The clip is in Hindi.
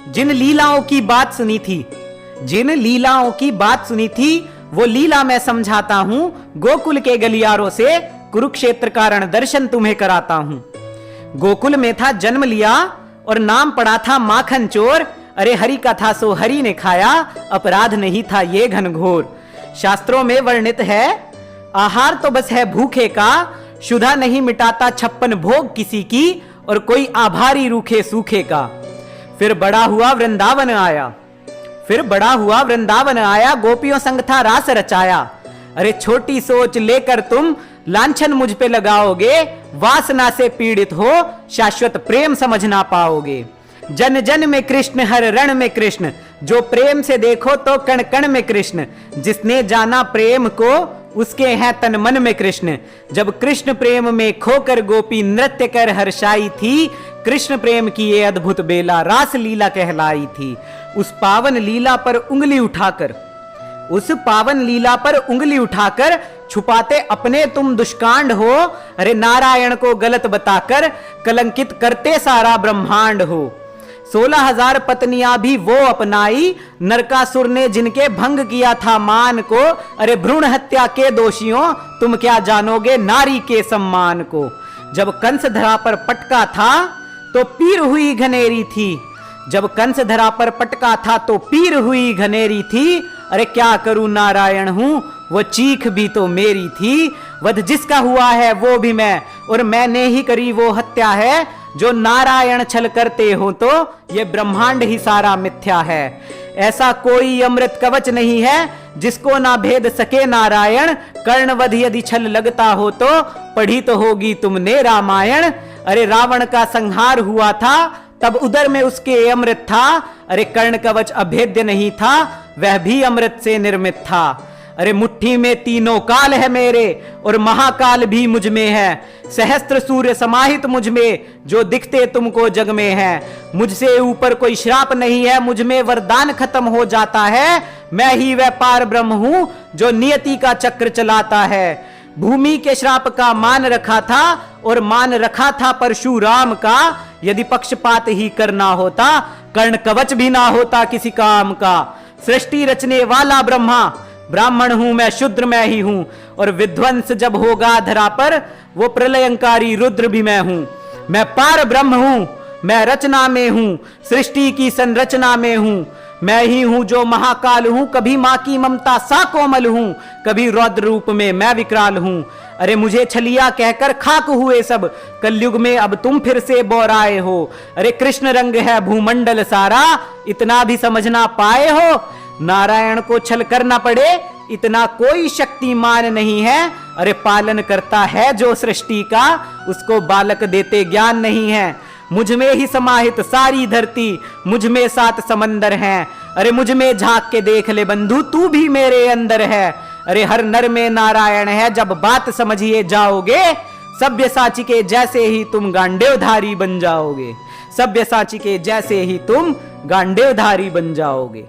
जिन लीलाओं की बात सुनी थी, जिन लीलाओं की बात सुनी थी, वो लीला मैं समझाता हूं। गोकुल के गलियारों से कुरुक्षेत्र का रण दर्शन तुम्हें कराता हूं। गोकुल में था जन्म लिया और नाम पड़ा था माखन चोर। अरे हरि का था सो हरि ने खाया, अपराध नहीं था ये घनघोर। शास्त्रों में वर्णित है, आहार तो बस है भूखे का, शुदा नहीं मिटाता 56 भोग किसी की, और कोई आभारी रूखे सूखे का। फिर बड़ा हुआ वृंदावन आया, फिर बड़ा हुआ वृंदावन आया, गोपियों संग था रास रचाया। अरे छोटी सोच लेकर तुम लांछन मुझ पे लगाओगे, वासना से पीड़ित हो शाश्वत प्रेम समझ ना पाओगे। जन जन में कृष्ण, हर रण में कृष्ण, जो प्रेम से देखो तो कण कण में कृष्ण। जिसने जाना प्रेम को, उसके हैं तन मन में कृष्ण। जब कृष्ण प्रेम में खोकर गोपी नृत्य कर हर्षाई थी, कृष्ण प्रेम की ये अद्भुत बेला रास लीला कहलाई थी। उस पावन लीला पर उंगली उठाकर, उस पावन लीला पर उंगली उठाकर छुपाते अपने तुम दुष्कांड हो। अरे नारायण को गलत बताकर कलंकित करते सारा ब्रह्मांड हो। 16,000 पत्नियां भी वो अपनाई, नरकासुर ने जिनके भंग किया था मान को। अरे भ्रूण हत्या के दोषियों, तुम क्या जानोगे नारी के सम्मान को। जब कंस धरा पर पटका था तो पीर हुई घनेरी थी, जब कंस धरा पर पटका था तो पीर हुई घनेरी थी। अरे क्या करूं नारायण हूं, वो चीख भी तो मेरी थी। वध जिसका हुआ है वो भी मैं, और मैंने ही करी वो हत्या है। जो नारायण छल करते हो तो ये ब्रह्मांड ही सारा मिथ्या है। ऐसा कोई अमृत कवच नहीं है जिसको ना भेद सके नारायण। कर्णवध यदि छल लगता हो तो पढ़ी तो होगी तुमने रामायण। अरे रावण का संहार हुआ था, तब उदर में उसके अमृत था। अरे कर्ण कवच अभेद्य नहीं था, वह भी अमृत से निर्मित था। अरे मुट्ठी में तीनों काल है मेरे, और महाकाल भी मुझ में है। सहस्त्र सूर्य समाहित मुझ में, जो दिखते तुमको जग में है। मुझसे ऊपर कोई श्राप नहीं है, मुझ में वरदान खत्म हो जाता है। मैं ही वह पार ब्रह्म हूं जो नियति का चक्र चलाता है। भूमि के श्राप का मान रखा था, और मान रखा था परशुराम का। यदि पक्षपात ही करना होता, कर्ण कवच भी ना होता किसी काम का। सृष्टि रचने वाला ब्रह्मा, ब्राह्मण हूं मैं, शूद्र मैं ही हूं। और विध्वंस जब होगा धरा पर, वो प्रलयंकारी रुद्र भी मैं हूं। मैं पार ब्रह्म हूं, मैं रचना में हूं, सृष्टि की संरचना में हूं। मैं ही हूं जो महाकाल हूं, कभी मां की ममता सा कोमल हूं, कभी रौद्र रूप में मैं विकराल हूं। अरे मुझे छलिया कहकर खाक हुए सब, कलयुग में अब तुम फिर से बोराए हो। अरे कृष्ण रंग है भूमंडल सारा, इतना भी समझना पाए हो। नारायण को छल करना पड़े, इतना कोई शक्तिमान नहीं है। अरे पालन करता है जो सृष्टि का, उसको बालक देते ज्ञान नहीं है। मुझ में ही समाहित सारी धरती, मुझ में 7 समंदर हैं। अरे मुझ में झांक के देख ले बंधु, तू भी मेरे अंदर है। अरे हर नर में नारायण है, जब बात समझिए जाओगे। सब्यसाची के जैसे ही तुम गांडेवधारी बन जाओगे, सब्यसाची के जैसे ही तुम गांडेवधारी बन जाओगे।